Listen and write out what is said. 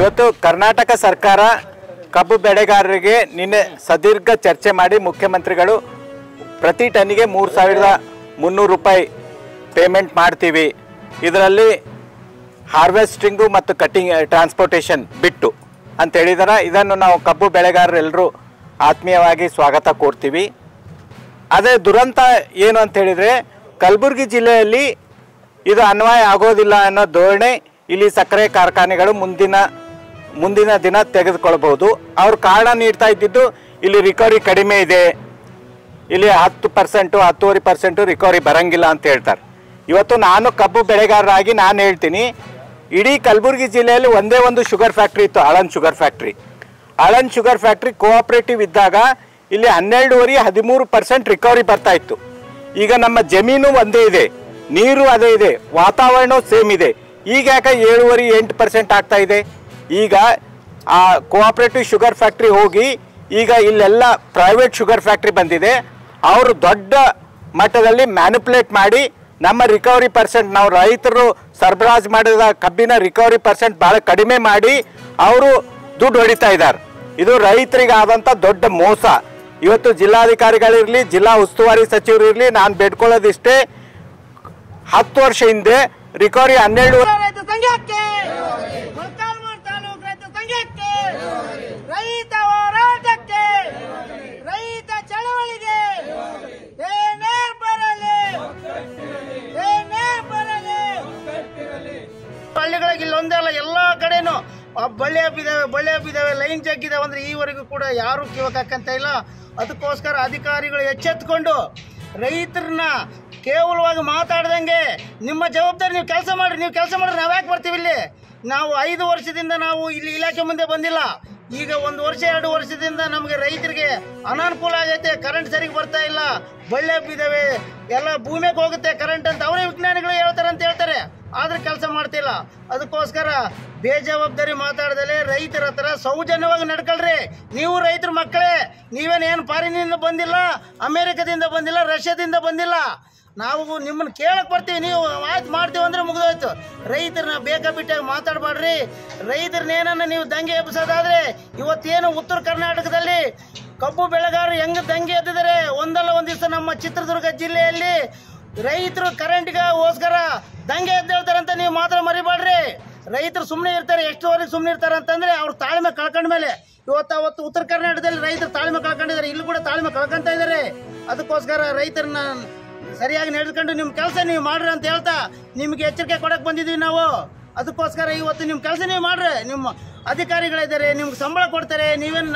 ಇವತ್ತು ಕರ್ನಾಟಕ ಸರ್ಕಾರ ಕಬ್ಬು ಬೆಳೆಗಾರರಿಗೆ ನಿನ್ನೆ ಸುದೀರ್ಘ ಚರ್ಚೆ ಮಾಡಿ ಮುಖ್ಯಮಂತ್ರಿಗಳು ಪ್ರತಿ ಟನ್ನಿಗೆ 3,300 ರೂಪಾಯಿ ಪೇಮೆಂಟ್ ಮಾಡ್ತೀವಿ, ಇದರಲ್ಲಿ ಹಾರ್ವೆಸ್ಟಿಂಗು ಮತ್ತು ಕಟ್ಟಿಂಗ್ ಟ್ರಾನ್ಸ್ಪೋರ್ಟೇಷನ್ ಬಿಟ್ಟು ಅಂತ ಹೇಳಿದಾರೆ. ಇದನ್ನು ನಾವು ಕಬ್ಬು ಬೆಳೆಗಾರರೆಲ್ಲರೂ ಆತ್ಮೀಯವಾಗಿ ಸ್ವಾಗತ ಕೋರ್ತೀವಿ. ಅದೇ ದುರಂತ ಏನು ಅಂತ ಹೇಳಿದರೆ, ಕಲಬುರಗಿ ಜಿಲ್ಲೆಯಲ್ಲಿ ಇದು ಅನ್ವಯ ಆಗೋದಿಲ್ಲ ಅನ್ನೋ ಧೋರಣೆ ಇಲ್ಲಿ ಸಕ್ಕರೆ ಕಾರ್ಖಾನೆಗಳು ಮುಂದಿನ ದಿನ ತೆಗೆದುಕೊಳ್ಬಹುದು. ಅವ್ರು ಕಾರಣ ನೀಡ್ತಾ ಇದ್ದಿದ್ದು ಇಲ್ಲಿ ರಿಕವರಿ ಕಡಿಮೆ ಇದೆ, ಇಲ್ಲಿ 10% 10.5% ರಿಕವರಿ ಬರಂಗಿಲ್ಲ ಅಂತ ಹೇಳ್ತಾರೆ. ಇವತ್ತು ನಾನು ಕಬ್ಬು ಬೆಳೆಗಾರರಾಗಿ ನಾನು ಹೇಳ್ತೀನಿ, ಇಡೀ ಕಲಬುರಗಿ ಜಿಲ್ಲೆಯಲ್ಲಿ ಒಂದೇ ಒಂದು ಶುಗರ್ ಫ್ಯಾಕ್ಟ್ರಿ ಇತ್ತು, Aland sugar factory. Aland sugar factory cooperative ಇದ್ದಾಗ ಇಲ್ಲಿ 12.5-13% ರಿಕವರಿ ಬರ್ತಾ ಇತ್ತು. ಈಗ ನಮ್ಮ ಜಮೀನು ಒಂದೇ ಇದೆ, ನೀರು ಅದೇ ಇದೆ, ವಾತಾವರಣ ಸೇಮ್ ಇದೆ. ಈಗ ಯಾಕೆ 7.5-8% ಆಗ್ತಾ ಇದೆ? ಈಗ ಆ ಕೋಆಪರೇಟಿವ್ ಶುಗರ್ ಫ್ಯಾಕ್ಟ್ರಿ ಹೋಗಿ ಈಗ ಇಲ್ಲೆಲ್ಲ ಪ್ರೈವೇಟ್ ಶುಗರ್ ಫ್ಯಾಕ್ಟ್ರಿ ಬಂದಿದೆ. ಅವರು ದೊಡ್ಡ ಮಟ್ಟದಲ್ಲಿ ಮ್ಯಾನಿಪುಲೇಟ್ ಮಾಡಿ ನಮ್ಮ ರಿಕವರಿ ಪರ್ಸೆಂಟ್, ನಾವು ರೈತರು ಸರಬರಾಜು ಮಾಡಿದ ಕಬ್ಬಿನ ರಿಕವರಿ ಪರ್ಸೆಂಟ್ ಭಾಳ ಕಡಿಮೆ ಮಾಡಿ ಅವರು ದುಡ್ಡು ಹೊಡಿತಾ ಇದ್ದಾರೆ. ಇದು ರೈತರಿಗಾದಂಥ ದೊಡ್ಡ ಮೋಸ. ಇವತ್ತು ಜಿಲ್ಲಾಧಿಕಾರಿಗಳಿರಲಿ, ಜಿಲ್ಲಾ ಉಸ್ತುವಾರಿ ಸಚಿವರು ಇರಲಿ, ನಾನು ಬೇಡ್ಕೊಳ್ಳೋದಿಷ್ಟೇ, 10 ವರ್ಷ ಹಿಂದೆ ರಿಕವರಿ 12 ರೈತ ಹೋರಾಟಕ್ಕೆ, ರೈತ ಚಳವಳಿಗೆ ಏನೇ ಬರಲಿ ಹಳ್ಳಿಗಳಿಗೆ ಇಲ್ಲೊಂದೇ ಅಲ್ಲ, ಎಲ್ಲಾ ಕಡೆನೂ ಬಳ್ಳಿ ಹಬ್ಬಿದಾವೆ, ಲೈನ್ ಜಗ್ಗಿದಾವೆ ಅಂದ್ರೆ ಈವರೆಗೂ ಕೂಡ ಯಾರು ಕಿವಕ್ ಹಾಕಂತ ಇಲ್ಲ. ಅದಕ್ಕೋಸ್ಕರ ಅಧಿಕಾರಿಗಳು ಎಚ್ಚೆತ್ತುಕೊಂಡು ರೈತರನ್ನ ಕೇವಲವಾಗಿ ಮಾತಾಡ್ದಂಗೆ ನಿಮ್ಮ ಜವಾಬ್ದಾರಿ ನೀವು ಕೆಲಸ ಮಾಡಿದ್ರೆ ನಾವು ಯಾಕೆ ಬರ್ತೀವಿ ಇಲ್ಲಿ? ನಾವು 5 ವರ್ಷದಿಂದ ನಾವು ಇಲ್ಲಿ ಇಲಾಖೆ ಮುಂದೆ ಬಂದಿಲ್ಲ. ಈಗ 1 ವರ್ಷ 2 ವರ್ಷದಿಂದ ನಮಗೆ ರೈತರಿಗೆ ಅನಾನುಕೂಲ ಆಗೈತೆ. ಕರೆಂಟ್ ಸರಿಗೆ ಬರ್ತಾ ಇಲ್ಲ, ಬಳ್ಳಿ ಹಬ್ಬಿದಾವೆ, ಎಲ್ಲ ಭೂಮಿಗೆ ಹೋಗುತ್ತೆ ಕರೆಂಟ್ ಅಂತ ಅವರೇ ವಿಜ್ಞಾನಿಗಳು ಹೇಳ್ತಾರೆ ಅಂತ ಹೇಳ್ತಾರೆ, ಆದ್ರೆ ಕೆಲಸ ಮಾಡ್ತಿಲ್ಲ. ಅದಕ್ಕೋಸ್ಕರ ಬೇಜವಾಬ್ದಾರಿ ಮಾತಾಡದಲ್ಲೇ ರೈತರ ಹತ್ರ ಸೌಜನ್ಯವಾಗಿ ನಡ್ಕೊಳ್ರಿ. ನೀವು ರೈತರ ಮಕ್ಕಳೇ, ನೀವೇನು ಫಾರಿನಿಂದ ಬಂದಿಲ್ಲ, ಅಮೇರಿಕದಿಂದ ಬಂದಿಲ್ಲ, ರಷ್ಯಾದಿಂದ ಬಂದಿಲ್ಲ. ನಾವು ನಿಮ್ಮನ್ನು ಕೇಳಕ್ಕೆ ಬರ್ತೀವಿ, ನೀವು ಆಯ್ತು ಮಾಡ್ತೀವಿ ಅಂದರೆ ಮುಗಿದೋಯ್ತು. ರೈತರನ್ನ ಬೇಕಾಬಿಟ್ಟಾಗಿ ಮಾತಾಡಬೇಡ್ರಿ. ರೈತರನ್ನೇನನ್ನ ನೀವು ದಂಗೆ ಎಬ್ಬಿಸೋದಾದ್ರೆ, ಇವತ್ತೇನು ಉತ್ತರ ಕರ್ನಾಟಕದಲ್ಲಿ ಕಬ್ಬು ಬೆಳೆಗಾರರು ಹೆಂಗೆ ದಂಗೆ ಎದ್ದಿದ್ದಾರೆ, ಒಂದಲ್ಲ ಒಂದು ದಿವಸ ನಮ್ಮ ಚಿತ್ರದುರ್ಗ ಜಿಲ್ಲೆಯಲ್ಲಿ ರೈತರು ಕರೆಂಟ್ಗೋಸ್ಕರ ದಂಗೆ ಎದ್ದೇಳ್ತಾರಂತ ನೀವು ಮಾತ್ರ ಮರಿಬೇಡ್ರಿ. ರೈತರು ಸುಮ್ಮನೆ ಇರ್ತಾರೆ, ಎಷ್ಟುವರೆಗೆ ಸುಮ್ಮನೆ ಇರ್ತಾರೆ ಅಂತಂದರೆ ಅವ್ರ ತಾಳ್ಮೆ ಕಳ್ಕೊಂಡ ಮೇಲೆ. ಅವತ್ತು ಉತ್ತರ ಕರ್ನಾಟಕದಲ್ಲಿ ರೈತರು ತಾಳ್ಮೆ ಕಳ್ಕೊಂಡಿದ್ದಾರೆ, ಇಲ್ಲಿ ಕೂಡ ತಾಳ್ಮೆ ಕಳ್ಕೊಂತ ಇದ್ದಾರೆ. ಅದಕ್ಕೋಸ್ಕರ ರೈತರನ್ನ ಸರಿಯಾಗಿ ನಡೆದುಕೊಂಡು ನಿಮ್ಮ ಕೆಲಸ ನೀವು ಮಾಡ್ರಿ ಅಂತ ಹೇಳ್ತಾ ನಿಮ್ಗೆ ಎಚ್ಚರಿಕೆ ಕೊಡಕ್ಕೆ ಬಂದಿದ್ದೀವಿ ನಾವು. ಅದಕ್ಕೋಸ್ಕರ ಇವತ್ತು ನಿಮ್ಮ ಕೆಲಸ ನೀವು ಮಾಡ್ರಿ. ನಿಮ್ಮ ಅಧಿಕಾರಿಗಳಿದ್ದಾರೆ, ನಿಮ್ಗೆ ಸಂಬಳ ಕೊಡ್ತಾರೆ, ನೀವೇನು